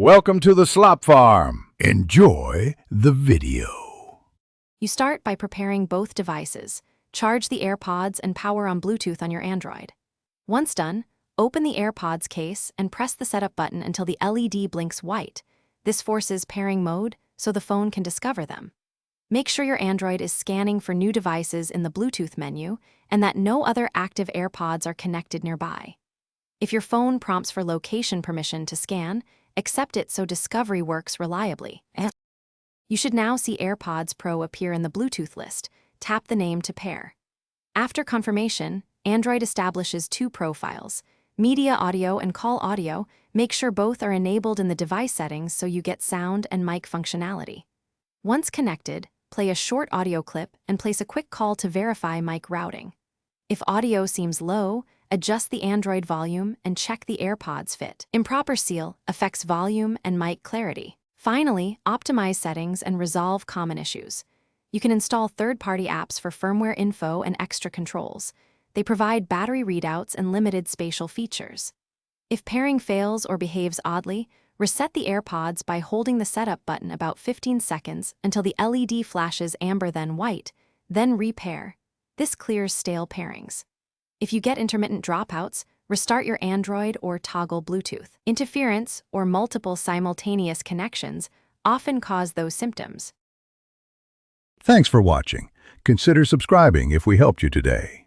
Welcome to the Slop Farm. Enjoy the video. You start by preparing both devices. Charge the AirPods and power on Bluetooth on your Android. Once done, open the AirPods case and press the setup button until the LED blinks white. This forces pairing mode so the phone can discover them. Make sure your Android is scanning for new devices in the Bluetooth menu and that no other active AirPods are connected nearby. If your phone prompts for location permission to scan, accept it so discovery works reliably. You should now see AirPods Pro appear in the Bluetooth list. Tap the name to pair. After confirmation, Android establishes two profiles, media audio and call audio. Make sure both are enabled in the device settings so you get sound and mic functionality. Once connected, play a short audio clip and place a quick call to verify mic routing. If audio seems low, adjust the Android volume and check the AirPods fit. Improper seal affects volume and mic clarity. Finally, optimize settings and resolve common issues. You can install third-party apps for firmware info and extra controls. They provide battery readouts and limited spatial features. If pairing fails or behaves oddly, reset the AirPods by holding the setup button about 15 seconds until the LED flashes amber then white, then repair. This clears stale pairings. If you get intermittent dropouts, restart your Android or toggle Bluetooth. Interference or multiple simultaneous connections often cause those symptoms. Thanks for watching. Consider subscribing if we helped you today.